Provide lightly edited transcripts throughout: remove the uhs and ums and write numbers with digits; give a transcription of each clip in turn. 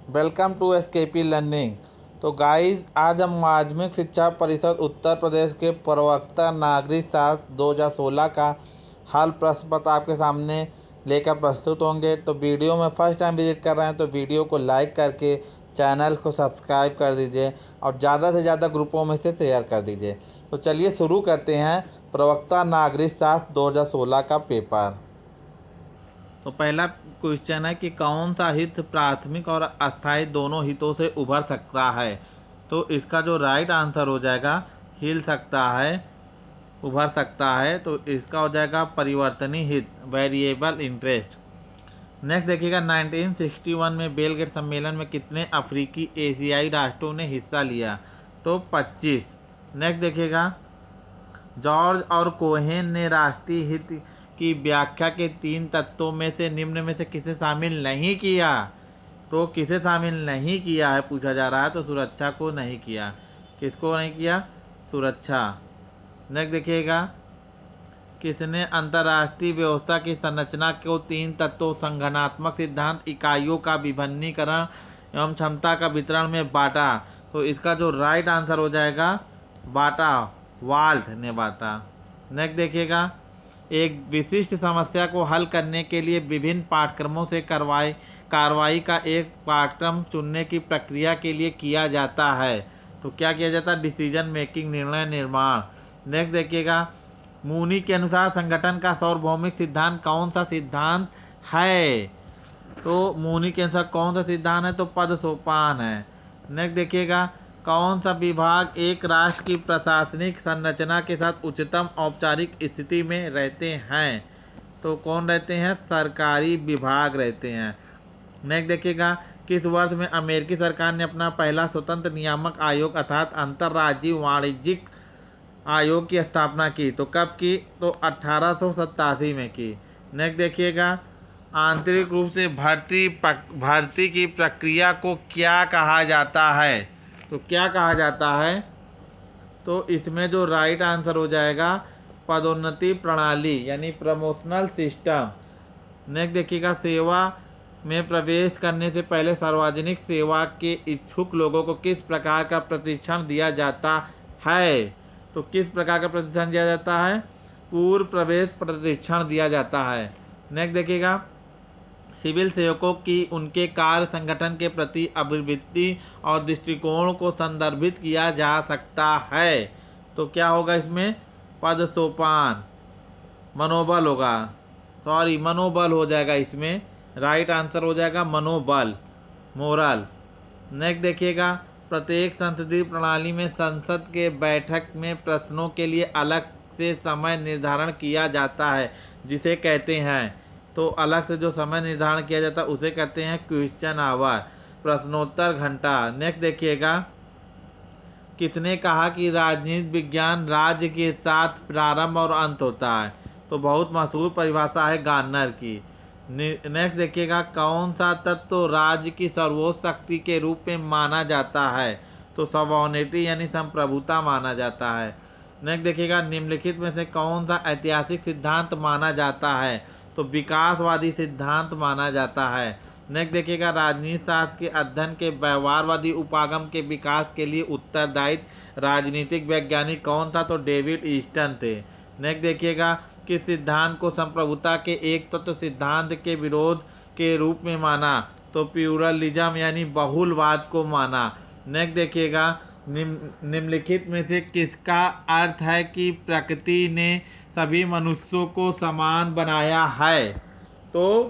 Welcome to SKP learning. तो guys, आज हम माध्यमिक शिक्षा परिषद उत्तर प्रदेश के प्रवक्ता नागरिक शास्त्र 2016 का हल प्रश्न पत्र आपके सामने लेकर प्रस्तुत होंगे। तो वीडियो में फर्स्ट टाइम विजिट कर रहे हैं तो वीडियो को लाइक करके चैनल को सब्सक्राइब कर दीजिए और ज़्यादा से ज़्यादा ग्रुपों में से शेयर कर दीजिए। तो चलिए शुरू करते हैं प्रवक्ता नागरिक शास्त्र 2016 का पेपर। तो पहला क्वेश्चन है कि कौन सा हित प्राथमिक और अस्थायी दोनों हितों से उभर सकता है। तो इसका जो राइट आंसर हो जाएगा हिल सकता है, उभर सकता है, तो इसका हो जाएगा परिवर्तनीय हित, वेरिएबल इंटरेस्ट। नेक्स्ट देखिएगा 1961 में बेलगेट सम्मेलन में कितने अफ्रीकी एशियाई राष्ट्रों ने हिस्सा लिया। तो 25। नेक्स्ट देखिएगा जॉर्ज और कोहेन ने राष्ट्रीय हित की व्याख्या के 3 तत्वों में से निम्न में से किसे शामिल नहीं किया। तो किसे शामिल नहीं किया है पूछा जा रहा है, तो सुरक्षा को नहीं किया। किसको नहीं किया? सुरक्षा। नेक्स्ट देखिएगा किसने अंतर्राष्ट्रीय व्यवस्था की संरचना को 3 तत्वों संगठनात्मक सिद्धांत, इकाइयों का विभिन्नीकरण एवं क्षमता का वितरण में बांटा। तो इसका जो राइट आंसर हो जाएगा बांटा, वाल्ट ने बांटा। नेक्स्ट देखिएगा एक विशिष्ट समस्या को हल करने के लिए विभिन्न पाठ्यक्रमों से कार्रवाई का एक पाठ्यक्रम चुनने की प्रक्रिया के लिए किया जाता है। तो क्या किया जाता है? डिसीजन मेकिंग, निर्णय निर्माण। नेक्स्ट देखिएगा मूनी के अनुसार संगठन का सार्वभौमिक सिद्धांत कौन सा सिद्धांत है। तो मूनी के अनुसार कौन सा सिद्धांत है? तो पद सोपान है। नेक्स्ट देखिएगा कौन सा विभाग एक राष्ट्र की प्रशासनिक संरचना के साथ उच्चतम औपचारिक स्थिति में रहते हैं। तो कौन रहते हैं? सरकारी विभाग रहते हैं। नेक्स्ट देखिएगा किस वर्ष में अमेरिकी सरकार ने अपना पहला स्वतंत्र नियामक आयोग अर्थात अंतर्राज्यीय वाणिज्यिक आयोग की स्थापना की। तो कब की? तो 1887 में की। नेक्स्ट देखिएगा आंतरिक रूप से भर्ती की प्रक्रिया को क्या कहा जाता है। तो क्या कहा जाता है? तो इसमें जो राइट आंसर हो जाएगा पदोन्नति प्रणाली यानी प्रमोशनल सिस्टम। नेक्स्ट देखिएगा सेवा में प्रवेश करने से पहले सार्वजनिक सेवा के इच्छुक लोगों को किस प्रकार का प्रशिक्षण दिया जाता है। तो किस प्रकार का प्रशिक्षण दिया जाता है? पूर्व प्रवेश प्रशिक्षण दिया जाता है। नेक्स्ट देखिएगा सिविल सेवकों की उनके कार्य संगठन के प्रति अभिवृत्ति और दृष्टिकोण को संदर्भित किया जा सकता है। तो क्या होगा इसमें? पद सोपान, मनोबल होगा, सॉरी मनोबल हो जाएगा इसमें। राइट आंसर हो जाएगा मनोबल, मोरल। नेक्स्ट देखिएगा प्रत्येक संसदीय प्रणाली में संसद के बैठक में प्रश्नों के लिए अलग से समय निर्धारण किया जाता है जिसे कहते हैं। तो अलग से जो समय निर्धारण किया जाता है उसे कहते हैं क्वेश्चन आवर, प्रश्नोत्तर घंटा। नेक्स्ट देखिएगा किसने कहा कि राजनीति विज्ञान राज्य के साथ प्रारंभ और अंत होता है। तो बहुत मशहूर परिभाषा है गार्नर की। नेक्स्ट देखिएगा कौन सा तत्व राज्य की सर्वोच्च शक्ति के रूप में माना जाता है। तो सॉवरेनिटी यानी संप्रभुता माना जाता है। नेक्स्ट देखिएगा निम्नलिखित में से कौन सा ऐतिहासिक सिद्धांत माना जाता है। तो विकासवादी सिद्धांत माना जाता है। नेक्स्ट देखिएगा राजनीति शास्त्र के अध्ययन के व्यवहारवादी उपागम के विकास के लिए उत्तरदायित्व राजनीतिक वैज्ञानिक कौन था। तो डेविड ईस्टन थे। नेक्स्ट देखिएगा किस सिद्धांत को संप्रभुता के एक तत्व सिद्धांत के विरोध के रूप में माना। तो प्लूरलिज्म यानी बहुलवाद को माना। नेक्स्ट देखिएगा निम्नलिखित में से किसका अर्थ है कि प्रकृति ने सभी मनुष्यों को समान बनाया है। तो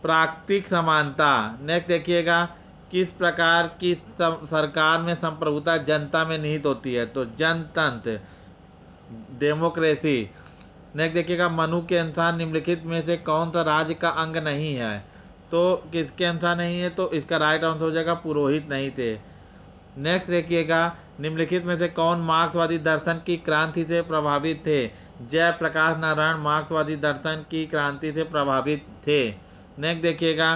प्राकृतिक समानता। नेक्स्ट देखिएगा किस प्रकार की सरकार में संप्रभुता जनता में निहित होती है। तो जनतंत्र, डेमोक्रेसी। नेक्स्ट देखिएगा मनु के अनुसार निम्नलिखित में से कौन सा राज्य का अंग नहीं है। तो किसके अनुसार नहीं है? तो इसका राइट आंसर हो जाएगा पुरोहित नहीं थे। नेक्स्ट देखिएगा निम्नलिखित में से कौन मार्क्सवादी दर्शन की क्रांति से प्रभावित थे। जयप्रकाश नारायण मार्क्सवादी दर्शन की क्रांति से प्रभावित थे। नेक्स्ट देखिएगा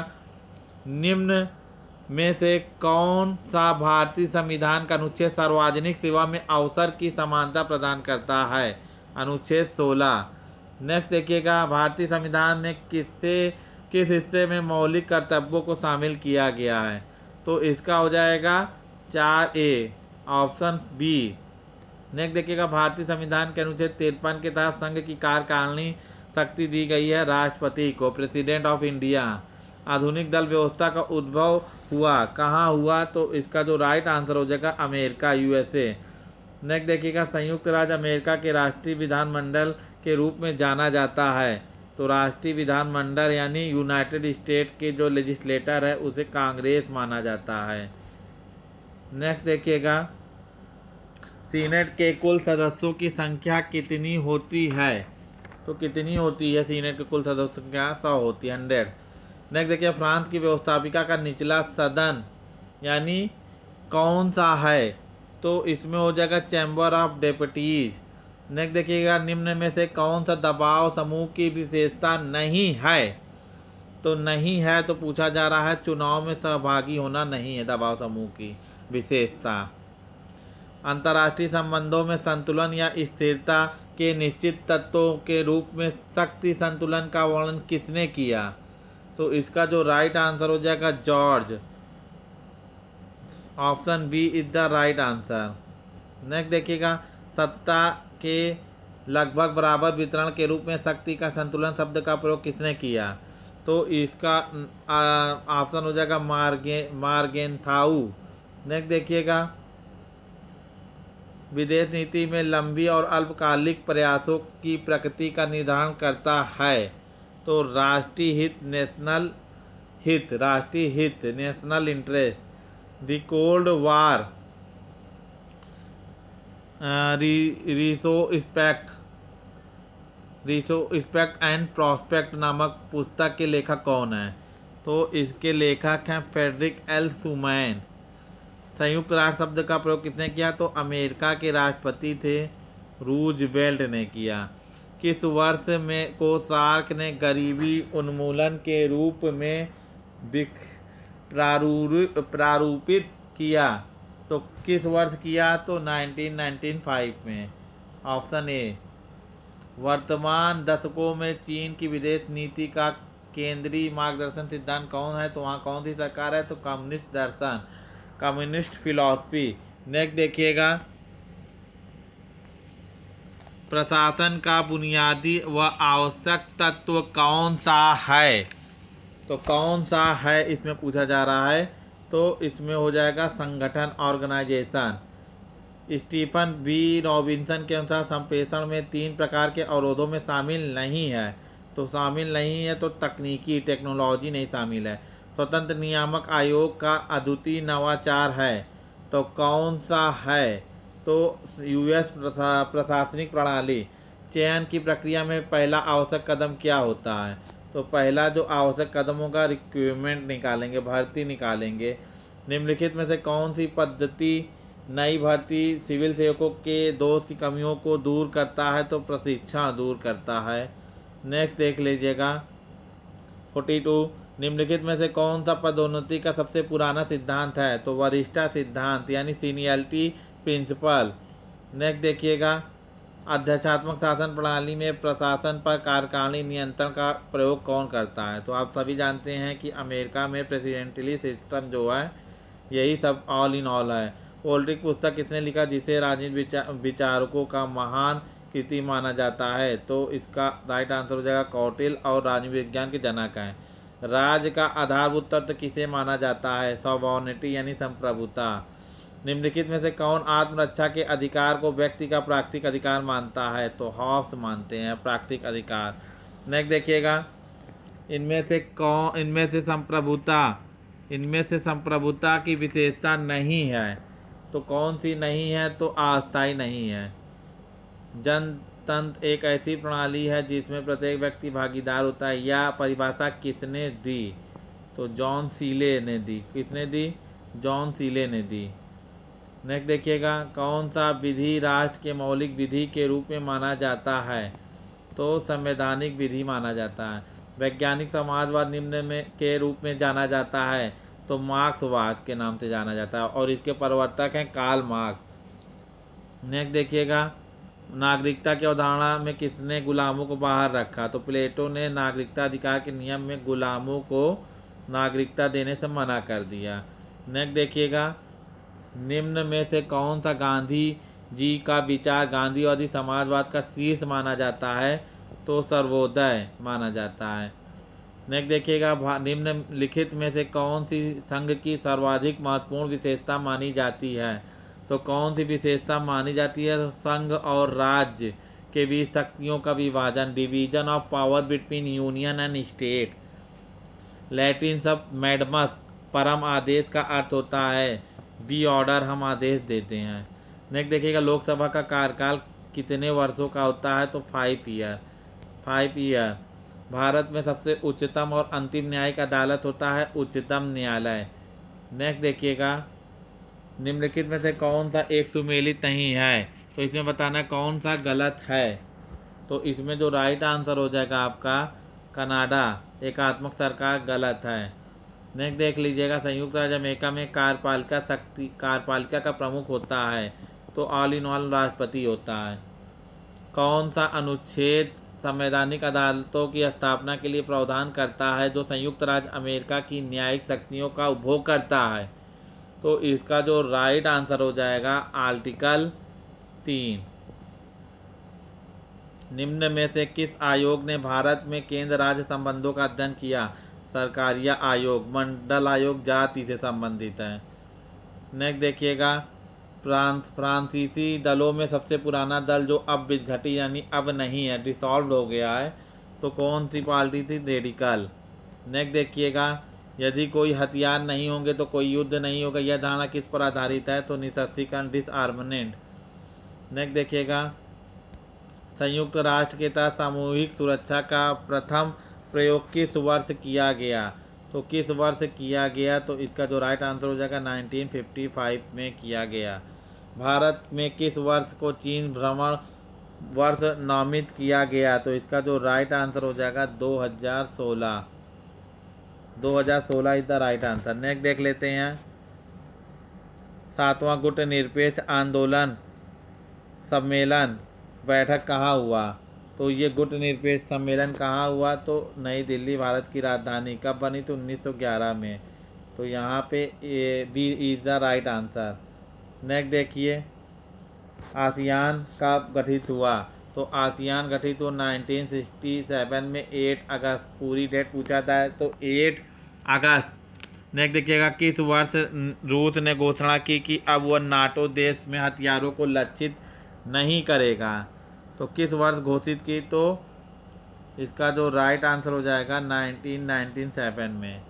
निम्न में से कौन सा भारतीय संविधान का अनुच्छेद सार्वजनिक सेवा में अवसर की समानता प्रदान करता है। अनुच्छेद 16। नेक्स्ट देखिएगा भारतीय संविधान ने किस हिस्से में मौलिक कर्तव्यों को शामिल किया गया है। तो इसका हो जाएगा 4A, ऑप्शन बी। नेक्स्ट देखिएगा, भारतीय संविधान के अनुच्छेद 53 के तहत संघ की कार्यकारिणी शक्ति दी गई है राष्ट्रपति को, प्रेसिडेंट ऑफ इंडिया। आधुनिक दल व्यवस्था का उद्भव हुआ कहाँ हुआ? तो इसका जो राइट आंसर हो जाएगा अमेरिका, यूएसए। नेक्स्ट देखिएगा, संयुक्त राज्य अमेरिका के राष्ट्रीय विधानमंडल के रूप में जाना जाता है। तो राष्ट्रीय विधानमंडल यानी यूनाइटेड स्टेट के जो लेजिस्लेटर है उसे कांग्रेस माना जाता है। नेक्स्ट देखिएगा, सीनेट के कुल सदस्यों की संख्या कितनी होती है? तो कितनी होती है सीनेट के कुल सदस्यों की संख्या? 100 होती है, 100। नेक्स्ट देखिए, फ्रांस की व्यवस्थापिका का निचला सदन यानी कौन सा है? तो इसमें हो जाएगा चैम्बर ऑफ डेप्यूटीज। नेक्स्ट देखिएगा, निम्न में से कौन सा दबाव समूह की विशेषता नहीं है? तो नहीं है तो पूछा जा रहा है चुनाव में सहभागी होना नहीं है दबाव समूह की विशेषता। अंतर्राष्ट्रीय संबंधों में संतुलन या स्थिरता के निश्चित तत्वों के रूप में शक्ति संतुलन का वर्णन किसने किया? तो इसका जो राइट आंसर हो जाएगा George, option B is the right answer. Next देखिएगा, सत्ता के लगभग बराबर वितरण के रूप में शक्ति का संतुलन शब्द का प्रयोग किसने किया? तो इसका ऑप्शन हो जाएगा मार्गेनथाउ। नेक्स्ट देखिएगा, विदेश नीति में लंबी और अल्पकालिक प्रयासों की प्रकृति का निर्धारण करता है। तो राष्ट्रीय हित national interest. The cold war retrospect and prospect नामक पुस्तक के लेखक कौन है? तो इसके लेखक हैं फ्रेडरिक एल सुमैन। संयुक्त राष्ट्र शब्द का प्रयोग किसने किया? तो अमेरिका के राष्ट्रपति थे रूजवेल्ट ने किया। किस वर्ष में को सार्क ने गरीबी उन्मूलन के रूप में प्रारूपित किया? तो किस वर्ष किया? तो 1995 में, ऑप्शन ए। वर्तमान दशकों में चीन की विदेश नीति का केंद्रीय मार्गदर्शन सिद्धांत कौन है? तो वहाँ कौन सी सरकार है? तो कम्युनिस्ट दर्शन, कम्युनिस्ट फिलॉसफी। नेक्स्ट देखिएगा, प्रशासन का बुनियादी व आवश्यक तत्व कौन सा है? तो कौन सा है इसमें पूछा जा रहा है। तो इसमें हो जाएगा संगठन, ऑर्गेनाइजेशन। स्टीफन बी रॉबिन्सन के अनुसार संप्रेषण में 3 प्रकार के अवरोधों में शामिल नहीं है। तो शामिल नहीं है तो तकनीकी टेक्नोलॉजी नहीं शामिल है। स्वतंत्र नियामक आयोग का अद्वितीय नवाचार है। तो कौन सा है? तो यूएस प्रशासनिक प्रणाली। चयन की प्रक्रिया में पहला आवश्यक कदम क्या होता है? तो पहला जो आवश्यक कदमों का रिक्रूटमेंट निकालेंगे, भर्ती निकालेंगे। निम्नलिखित में से कौन सी पद्धति नई भर्ती सिविल सेवकों के दोष की कमियों को दूर करता है? तो प्रशिक्षण दूर करता है। नेक्स्ट देख लीजिएगा 42, निम्नलिखित में से कौन सा पदोन्नति का सबसे पुराना सिद्धांत है? तो वरिष्ठता सिद्धांत यानी सीनियरिटी प्रिंसिपल। नेक्स्ट देखिएगा, अध्यक्षात्मक शासन प्रणाली में प्रशासन पर कार्यकारिणी नियंत्रण का प्रयोग कौन करता है? तो आप सभी जानते हैं कि अमेरिका में प्रेसिडेंटली सिस्टम जो है यही सब ऑल इन ऑल है। ओल्ड्रिच पुस्तक किसने लिखा जिसे राजनीतिक विचारकों का महान कृति माना जाता है? तो इसका राइट आंसर हो जाएगा कौटिल्य, और राजनीति विज्ञान के जनक हैं। राज्य का आधारभूत तत्व किसे माना जाता है? सॉवरेनिटी यानी संप्रभुता। निम्नलिखित में से कौन आत्मरक्षा के अधिकार को व्यक्ति का प्राकृतिक अधिकार मानता है? तो हॉब्स मानते हैं प्राकृतिक अधिकार। नेक्स्ट देखिएगा, इनमें से संप्रभुता की विशेषता नहीं है। तो कौन सी नहीं है? तो अस्थायी नहीं है। जनतंत्र एक ऐसी प्रणाली है जिसमें प्रत्येक व्यक्ति भागीदार होता है। यह परिभाषा किसने दी? तो जॉन सीले ने दी। किसने दी? जॉन सीले ने दी। नेक्स्ट देखिएगा, कौन सा विधि राष्ट्र के मौलिक विधि के रूप में माना जाता है? तो संवैधानिक विधि माना जाता है। वैज्ञानिक समाजवाद निम्न में के रूप में जाना जाता है। तो मार्क्सवाद के नाम से जाना जाता है, और इसके प्रवर्तक हैं कार्ल मार्क्स। नेक्स्ट देखिएगा, नागरिकता की अवधारणा में किसने गुलामों को बाहर रखा? तो प्लेटो ने नागरिकता अधिकार के नियम में गुलामों को नागरिकता देने से मना कर दिया। नेक्स्ट देखिएगा, निम्न में से कौन सा गांधी जी का विचार गांधीवादी समाजवाद का शीर्ष माना जाता है? तो सर्वोदय माना जाता है। नेक्स्ट देखिएगा, निम्नलिखित में से कौन सी संघ की सर्वाधिक महत्वपूर्ण विशेषता मानी जाती है? तो कौन सी विशेषता मानी जाती है? तो संघ और राज्य के बीच शक्तियों का विभाजन, division of power between union and state. Latin शब्द मैडमस परम आदेश का अर्थ होता है, बी ऑर्डर हम आदेश देते हैं। नेक्स्ट देखिएगा, लोकसभा का कार्यकाल कितने वर्षों का होता है? तो 5 ईयर। 5 ईयर। भारत में सबसे उच्चतम और अंतिम न्यायिक अदालत होता है उच्चतम न्यायालय। नेक्स्ट देखिएगा, निम्नलिखित में से कौन सा एक सुमेलित नहीं है? तो इसमें बताना कौन सा गलत है। तो इसमें जो राइट आंसर हो जाएगा आपका कनाडा एकात्मक सरकार गलत है। नेक्स्ट देख लीजिएगा, संयुक्त राज्य अमेरिका में कार्यपालिका का प्रमुख होता है? तो ऑल इन ऑल राष्ट्रपति होता है। कौन सा अनुच्छेद संवैधानिक अदालतों की स्थापना के लिए प्रावधान करता है जो संयुक्त राज्य अमेरिका की न्यायिक शक्तियों का उपभोग करता है? तो इसका जो राइट आंसर हो जाएगा आर्टिकल 3। निम्न में से किस आयोग ने भारत में केंद्र राज्य संबंधों का अध्ययन किया? सरकारिया आयोग, मंडल आयोग जाति से संबंधित है। नेक्स्ट देखिएगा, फ्रांसीसी दलों में सबसे पुराना दल जो अब विघटित यानी अब नहीं है, डिसॉल्व हो गया है, तो कौन सी पार्टी थी? रेडिकल। नेक्स्ट देखिएगा, यदि कोई हथियार नहीं होंगे तो कोई युद्ध नहीं होगा, यह धारणा किस पर आधारित है? तो निशस्त्रीकरण, डिसआर्ममेंट। नेक्स्ट देखिएगा, संयुक्त राष्ट्र के तहत सामूहिक सुरक्षा का प्रथम प्रयोग किस वर्ष किया गया? तो किस वर्ष किया गया? तो इसका जो राइट आंसर हो जाएगा 1955 में किया गया। भारत में किस वर्ष को चीन भ्रमण वर्ष नामित किया गया? तो इसका जो राइट आंसर हो जाएगा 2016। 2016 is the right answer. Next देख लेते हैं, 7वां गुट निरपेक्ष आंदोलन सम्मेलन बैठक कहाँ हुआ? तो ये गुट निरपेक्ष सम्मेलन कहाँ हुआ? तो नई दिल्ली भारत की राजधानी। कब बनी? तो 1911 में। तो यहाँ पे A B is the right answer. Next देखिए, आसियान कब गठित हुआ? तो आसियान गठित हुआ 1967 में 8 अगस्त। पूरी डेट पूछा था तो 8 अगस्त। नेक्स्ट देखिएगा, किस वर्ष रूस ने घोषणा की कि अब वह नाटो देश में हथियारों को लक्षित नहीं करेगा? तो किस वर्ष घोषित की? तो इसका जो राइट आंसर हो जाएगा 1997 में।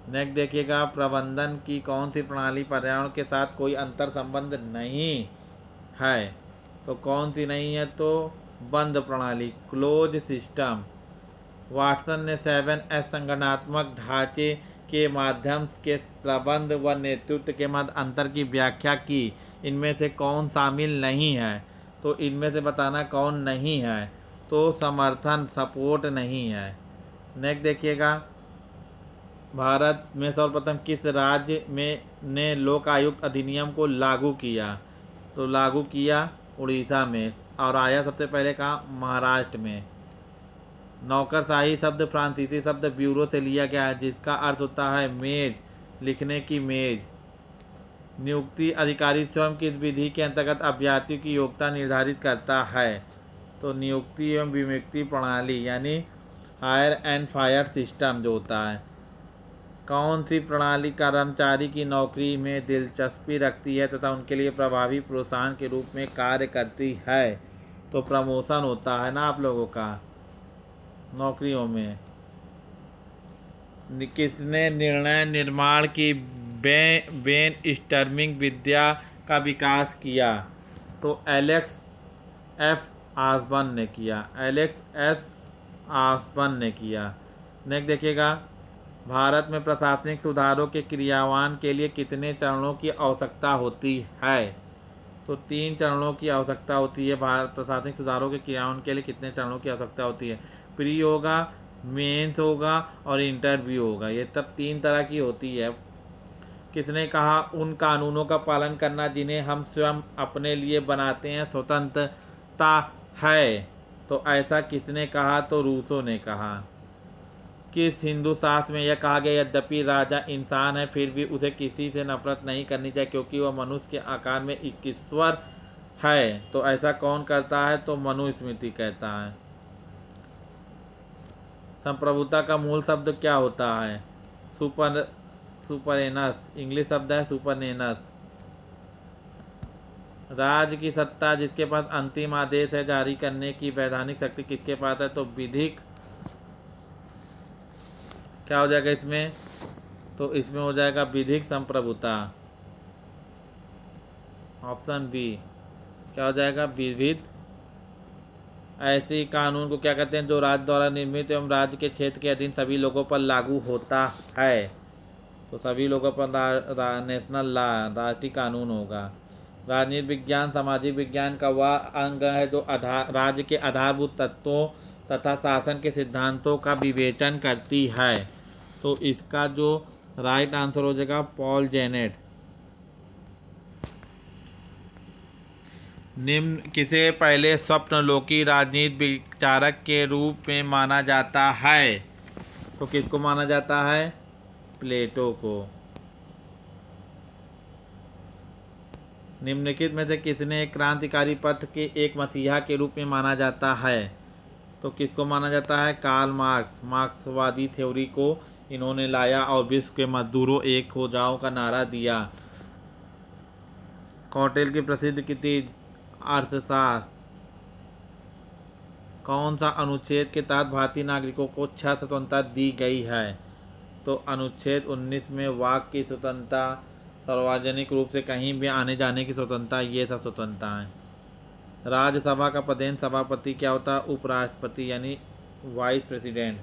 नेक्स्ट देखिएगा, प्रबंधन की कौन सी प्रणाली पर्यावरण के साथ कोई अंतर संबंध नहीं है? तो कौन सी नहीं है? तो बंद प्रणाली, क्लोज सिस्टम। वाटसन ने 7S संगठनात्मक ढांचे के माध्यम के प्रबंध व नेतृत्व के मध्य अंतर की व्याख्या की। इनमें से कौन शामिल नहीं है? तो इनमें से बताना कौन नहीं है? तो समर्थन, सपोर्ट नहीं है। नेक्स्ट देखिएगा, भारत में सर्वप्रथम किस राज्य में ने लोक आयुक्त अधिनियम को लागू किया? तो लागू किया उड़ीसा में, और आया सबसे पहले कहाँ? महाराष्ट्र में। नौकरशाही शब्द फ्रांसीसी शब्द ब्यूरो से लिया गया है जिसका अर्थ होता है मेज, लिखने की मेज। नियुक्ति अधिकारी स्वयं किस विधि के अंतर्गत अभ्यर्थियों की योग्यता निर्धारित करता है? तो नियुक्ति एवं विमुक्ति प्रणाली यानी हायर एंड फायर सिस्टम जो होता है। कौन सी प्रणाली कर्मचारी की नौकरी में दिलचस्पी रखती है तथा उनके लिए प्रभावी प्रोत्साहन के रूप में कार्य करती है? तो प्रमोशन होता है ना आप लोगों का नौकरियों में। किसने निर्णय निर्माण की बेन स्टर्मिंग विद्या का विकास किया? तो एलेक्स एफ आसबर्न ने किया। एलेक्स एस आसबर्न ने किया। नेक्स्ट देखिएगा, भारत में प्रशासनिक सुधारों के क्रियान्वयन के लिए कितने चरणों की आवश्यकता होती है? तो 3 चरणों की आवश्यकता होती है। भारत प्रशासनिक सुधारों के क्रियान्वयन के लिए कितने चरणों की आवश्यकता होती है? प्री होगा, मेंस होगा और इंटरव्यू होगा। ये सब 3 तरह की होती है। किसने कहा उन कानूनों का पालन करना जिन्हें हम स्वयं अपने लिए बनाते हैं स्वतंत्रता है? तो ऐसा किसने कहा? तो रूसो ने कहा। किस हिंदू शास्त्र में यह कहा गया, यद्यपि राजा इंसान है फिर भी उसे किसी से नफरत नहीं करनी चाहिए क्योंकि वह मनुष्य के आकार में एक ईश्वर है। तो ऐसा कौन करता है, तो मनुस्मृति कहता है। संप्रभुता का मूल शब्द क्या होता है, सुपरेनस, इंग्लिश शब्द है सुपरनेनस। राज की सत्ता जिसके पास अंतिम आदेश है जारी करने की वैधानिक शक्ति किसके पास है, तो विधिक। क्या हो जाएगा इसमें, तो इसमें हो जाएगा विधिक संप्रभुता, ऑप्शन बी। क्या हो जाएगा, विविध। ऐसी कानून को क्या कहते हैं, जो राज्य द्वारा निर्मित एवं राज्य के क्षेत्र के अधीन सभी लोगों पर लागू होता है। तो सभी लोगों पर नेशनल लॉ, राष्ट्रीय कानून होगा। राजनीति विज्ञान सामाजिक विज्ञान का वह अंग है जो राज्य के आधारभूत तत्वों तथा शासन के सिद्धांतों का विवेचन करती है। तो इसका जो राइट आंसर हो जाएगा पॉल जेनेट। निम्न किसे पहले स्वप्नलोकी राजनीति विचारक के रूप में माना जाता है, तो किसको माना जाता है, प्लेटो को। निम्नलिखित में से किसने क्रांतिकारी पथ के एक मसीहा के रूप में माना जाता है, तो किसको माना जाता है, कार्ल मार्क्स। मार्क्सवादी थ्योरी को इन्होंने लाया और विश्व के मजदूरों एक हो जाओ का नारा दिया। कौटिल्य की प्रसिद्ध कृति अर्थशास्त्र कौन सा अनुच्छेद के तहत भारतीय नागरिकों को 6 स्वतंत्रता दी गई है, तो अनुच्छेद 19 में वाक की स्वतंत्रता, सार्वजनिक रूप से कहीं भी आने जाने की स्वतंत्रता, ये सब स्वतंत्रता है। राज्यसभा का प्रधान सभापति क्या होता है, उपराष्ट्रपति यानी वाइस प्रेसिडेंट।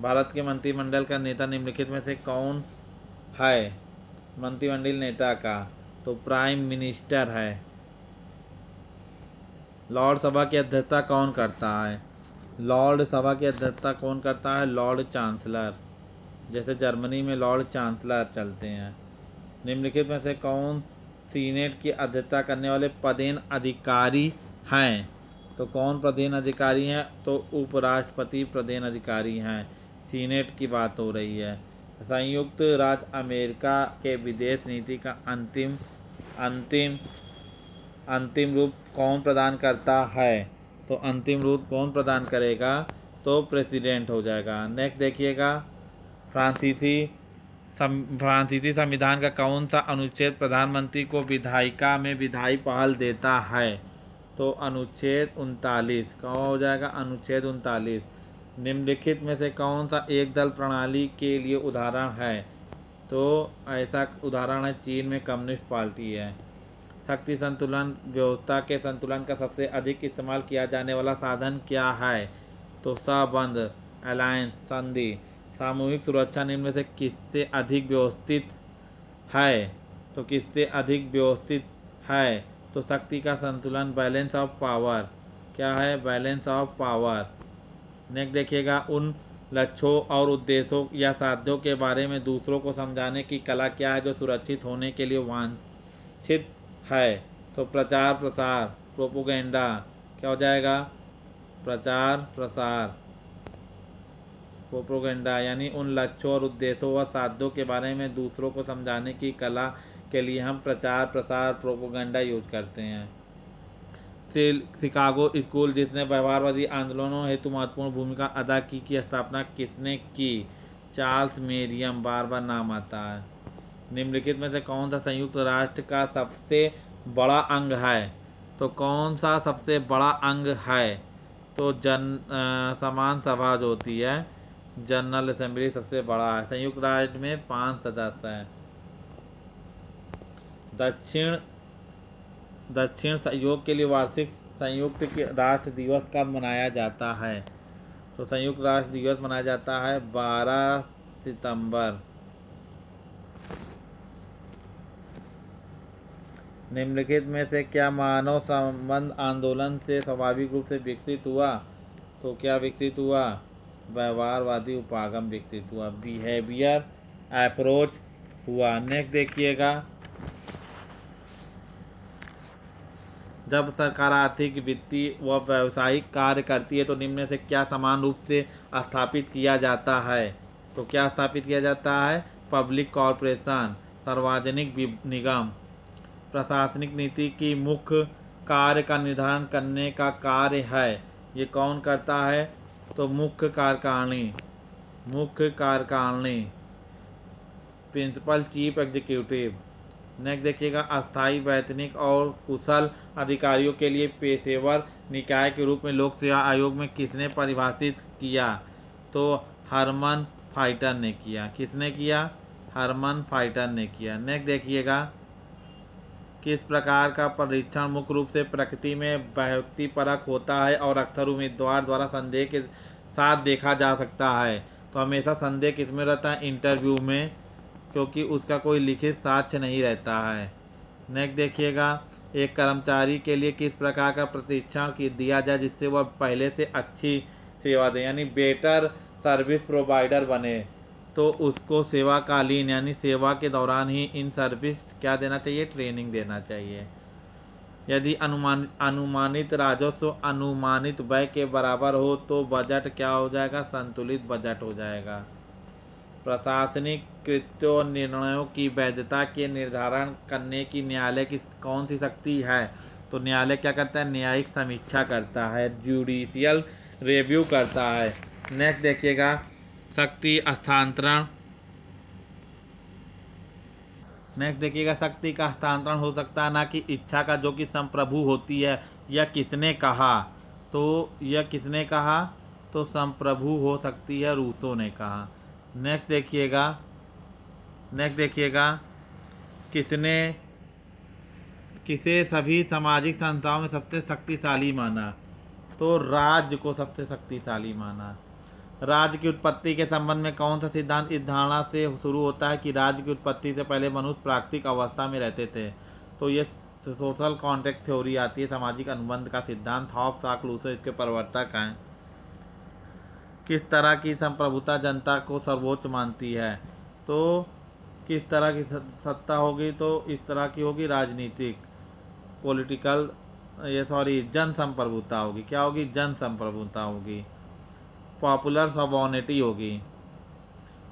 भारत के मंत्रिमंडल का नेता निम्नलिखित में से कौन है, मंत्रिमंडल नेता का, तो प्राइम मिनिस्टर है। लॉर्ड सभा की अध्यक्षता कौन करता है, लॉर्ड सभा की अध्यक्षता कौन करता है, लॉर्ड चांसलर। जैसे जर्मनी में लॉर्ड चांसलर चलते हैं। निम्नलिखित में से कौन सीनेट की अध्यक्षता करने वाले प्रधान अधिकारी हैं, तो कौन प्रधान अधिकारी हैं, तो उपराष्ट्रपति प्रधान अधिकारी हैं। सीनेट की बात हो रही है। संयुक्त राज्य अमेरिका के विदेश नीति का अंतिम रूप कौन प्रदान करता है, तो अंतिम रूप कौन प्रदान करेगा, तो प्रेसिडेंट हो जाएगा। नेक्स्ट देखिएगा, फ्रांसीसी संविधान का कौन सा अनुच्छेद प्रधानमंत्री को विधायिका में विधायी पहल देता है, तो अनुच्छेद 39। कौन हो जाएगा, अनुच्छेद 39। निम्नलिखित में से कौन सा एक दल प्रणाली के लिए उदाहरण है, तो ऐसा उदाहरण है चीन में कम्युनिस्ट पार्टी है। शक्ति संतुलन व्यवस्था के संतुलन का सबसे अधिक इस्तेमाल किया जाने वाला साधन क्या है, तो संबंध, अलायंस, संधि। सामूहिक सुरक्षा निम्न में से किससे अधिक व्यवस्थित है, तो किससे अधिक व्यवस्थित है, तो शक्ति का संतुलन, बैलेंस ऑफ पावर। क्या है, बैलेंस ऑफ पावर। नेक्स्ट देखिएगा, उन लक्ष्यों और उद्देश्यों या साध्यों के बारे में दूसरों को समझाने की कला क्या है जो सुरक्षित होने के लिए वांछित है, तो प्रचार प्रसार, प्रोपोगेंडा। क्या हो जाएगा, प्रचार प्रसार, प्रोपोगेंडा। यानी उन लक्ष्यों और उद्देश्यों व साध्यों के बारे में दूसरों को समझाने की कला के लिए हम प्रचार प्रसार, प्रोपोगेंडा यूज करते हैं। शिकागो स्कूल जिसने व्यवहारवादी आंदोलनों हेतु महत्वपूर्ण भूमिका अदा की स्थापना किसने की, चार्ल्स मेरियम, बार बार नाम आता है। निम्नलिखित में से कौन सा संयुक्त राष्ट्र का सबसे बड़ा अंग है, तो कौन सा सबसे बड़ा अंग है, तो समान सभा जो होती है, जनरल असेंबली सबसे बड़ा है। संयुक्त राष्ट्र में 5 सदस्य हैं। दक्षिण सहयोग के लिए वार्षिक संयुक्त राष्ट्र दिवस कब मनाया जाता है, तो संयुक्त राष्ट्र दिवस मनाया जाता है 12 सितंबर। निम्नलिखित में से क्या मानव संबंध आंदोलन से स्वाभाविक रूप से विकसित हुआ, तो क्या विकसित हुआ, व्यवहारवादी उपागम विकसित हुआ, बिहेवियर अप्रोच हुआ। नेक्स्ट देखिएगा, जब सरकार आर्थिक, वित्तीय व व्यावसायिक कार्य करती है तो निम्न में से क्या समान रूप से स्थापित किया जाता है? तो क्या स्थापित किया जाता है? पब्लिक कॉरपोरेशन, सार्वजनिक निगम। प्रशासनिक नीति की मुख्य कार्य का निर्धारण करने का कार्य है, ये कौन करता है? तो मुख्य कार्यकारिणी, मुख्य कार्यकारिणी, प्रिंसिपल चीफ एग्जीक्यूटिव। नेक्स्ट देखिएगा, अस्थायी, वैतनिक और कुशल अधिकारियों के लिए पेशेवर निकाय के रूप में लोक सेवा आयोग में किसने परिभाषित किया? तो हरमन फाइटर ने किया। किसने किया? हरमन फाइटर ने किया। नेक्स्ट देखिएगा, किस प्रकार का परीक्षण मुख्य रूप से प्रकृति में व्यक्तिपरक होता है और अक्सर उम्मीदवार द्वारा संदेह के साथ देखा जा सकता है? तो हमेशा संदेह किसमें रहता है? इंटरव्यू में, क्योंकि उसका कोई लिखित साक्ष्य नहीं रहता है। नेक्स्ट देखिएगा, एक कर्मचारी के लिए किस प्रकार का प्रशिक्षण दिया जाए जिससे वह पहले से अच्छी सेवा दे, यानी बेटर सर्विस प्रोवाइडर बने? तो उसको सेवाकालीन यानी सेवा के दौरान ही इन सर्विस क्या देना चाहिए? ट्रेनिंग देना चाहिए। यदि अनुमानित राजस्व अनुमानित व्यय के बराबर हो तो बजट क्या हो जाएगा? संतुलित बजट हो जाएगा। प्रशासनिक कृत्यों निर्णयों की वैधता के निर्धारण करने की न्यायालय की कौन सी शक्ति है? तो न्यायालय क्या करता है? न्यायिक समीक्षा करता है, जुडिशियल रिव्यू करता है। नेक्स्ट देखिएगा, शक्ति हस्तांतरण। नेक्स्ट देखिएगा, शक्ति का हस्तांतरण हो सकता है ना कि इच्छा का, जो कि संप्रभु होती है। यह किसने कहा? तो यह किसने कहा? तो संप्रभु हो सकती है, रूसो ने कहा। नेक्स्ट देखिएगा, किसे सभी सामाजिक संस्थाओं में सबसे शक्तिशाली माना? तो राज्य को सबसे शक्तिशाली माना। राज्य की उत्पत्ति के संबंध में कौन सा सिद्धांत इस धारणा से शुरू होता है कि राज्य की उत्पत्ति से पहले मनुष्य प्राकृतिक अवस्था में रहते थे? तो ये सोशल कॉन्ट्रैक्ट थ्योरी आती है, सामाजिक अनुबंध का सिद्धांत। हॉब्स लूसो इसके प्रवर्तक हैं। किस तरह की संप्रभुता जनता को सर्वोच्च मानती है? तो किस तरह की सत्ता होगी? तो इस तरह की होगी राजनीतिक, पॉलिटिकल, जन संप्रभुता होगी। क्या होगी? जन संप्रभुता होगी। पॉपुलर सॉवरेनिटी होगी।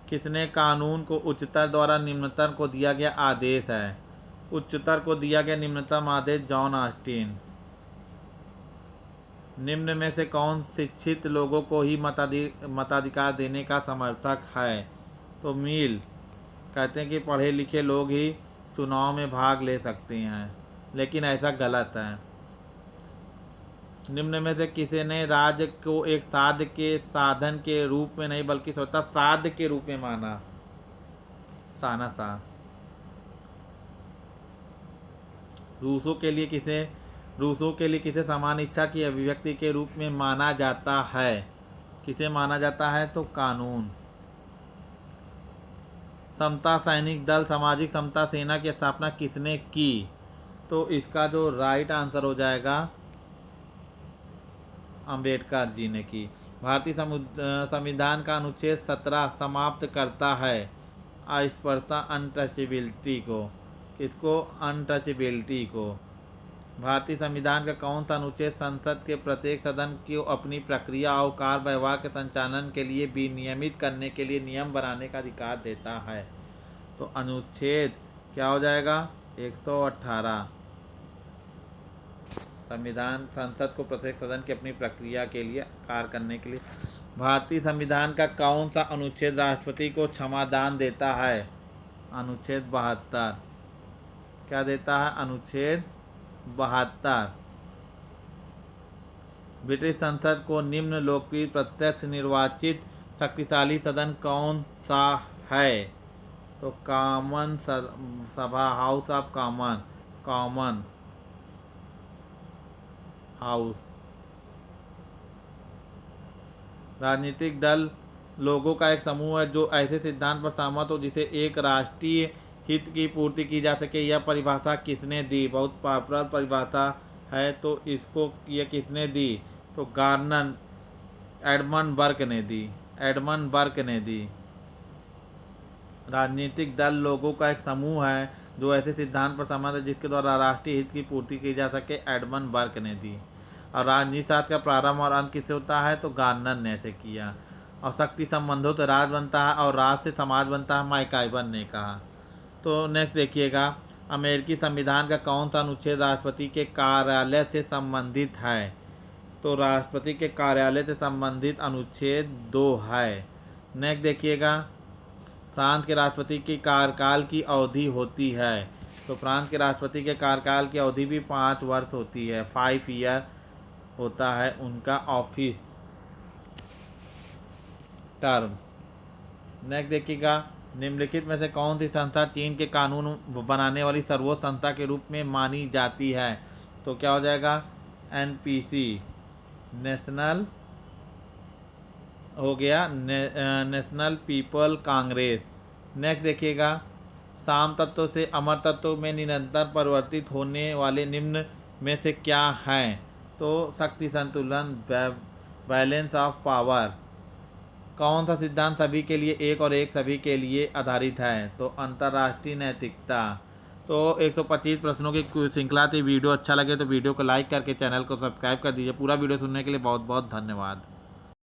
किसने कानून को उच्चतर द्वारा निम्नतर को दिया गया आदेश है? उच्चतर को दिया गया निम्नतम आदेश जॉन ऑस्टिन। निम्न में से कौन शिक्षित लोगों को ही मताधिकार देने का समर्थक है? तो मिल कहते हैं कि पढ़े लिखे लोग ही चुनाव में भाग ले सकते हैं, लेकिन ऐसा गलत है। निम्न में से किसी ने राज्य को एक साध्य के साधन के रूप में नहीं बल्कि स्वतः साध्य के रूप में माना? तानाशाह। रूसो के लिए किसे समान इच्छा की अभिव्यक्ति के रूप में माना जाता है? किसे माना जाता है? तो कानून। समता सैनिक दल सामाजिक समता सेना की स्थापना किसने की? तो इसका जो राइट आंसर हो जाएगा, अंबेडकर जी ने की। भारतीय संविधान का अनुच्छेद 17 समाप्त करता है अस्पृश्यता, अनटचेबिलिटी को। किसको? अनटचेबिलिटी को। भारतीय संविधान का कौन सा अनुच्छेद संसद के प्रत्येक सदन को अपनी प्रक्रिया और कार्य व्यवहार के संचालन के लिए विनियमित करने के लिए नियम बनाने का अधिकार देता है? तो अनुच्छेद क्या हो जाएगा? 118। संविधान संसद को प्रत्येक सदन की अपनी प्रक्रिया के लिए कार्य करने के लिए। भारतीय संविधान का कौन सा अनुच्छेद राष्ट्रपति को क्षमादान देता है? अनुच्छेद 72। क्या देता है? अनुच्छेद 72। ब्रिटिश संसद को निम्न लोकप्रिय प्रत्यक्ष निर्वाचित शक्तिशाली सदन कौन सा है? तो कॉमन सभा, हाउस ऑफ कॉमन हाउस। राजनीतिक दल लोगों का एक समूह है जो ऐसे सिद्धांत पर सहमत हो जिसे एक राष्ट्रीय हित की पूर्ति की जा सके। यह परिभाषा किसने दी? बहुत पॉपुलर परिभाषा है, तो इसको ये किसने दी? तो गार्नर, एडमंड बर्क ने दी। राजनीतिक दल लोगों का एक समूह है जो ऐसे सिद्धांत पर सहमत है जिसके द्वारा राष्ट्रीय हित की पूर्ति की जा सके, एडमंड बर्क ने दी। और राजनीति शास्त्र का प्रारंभ और अंत किससे होता है, तो गार्नर ने ऐसे किया। और शक्ति संबंधों से राज बनता है और राज से समाज बनता है, माइक आइवन ने कहा। तो नेक्स्ट देखिएगा, अमेरिकी संविधान का कौन सा अनुच्छेद राष्ट्रपति के कार्यालय से संबंधित है, तो राष्ट्रपति के कार्यालय से संबंधित अनुच्छेद 2 है। नेक्स्ट देखिएगा, फ्रांस के राष्ट्रपति की कार्यकाल की अवधि होती है, तो फ्रांस के राष्ट्रपति के कार्यकाल की अवधि भी 5 वर्ष होती है, 5 ईयर होता है उनका ऑफिस टर्म। नेक्स्ट देखिएगा, निम्नलिखित में से कौन सी संस्था चीन के कानून बनाने वाली सर्वोच्च संस्था के रूप में मानी जाती है, तो क्या हो जाएगा, एनपीसी, नेशनल हो गया, नेशनल पीपल कांग्रेस। नेक्स्ट देखिएगा, साम तत्व से अमर तत्व में निरंतर परिवर्तित होने वाले निम्न में से क्या हैं, तो शक्ति संतुलन, बैलेंस ऑफ पावर। कौन सा सिद्धांत सभी के लिए एक और एक सभी के लिए आधारित है, तो अंतर्राष्ट्रीय नैतिकता। तो 125 प्रश्नों की श्रृंखला थी। वीडियो अच्छा लगे तो वीडियो को लाइक करके चैनल को सब्सक्राइब कर दीजिए। पूरा वीडियो सुनने के लिए बहुत बहुत धन्यवाद।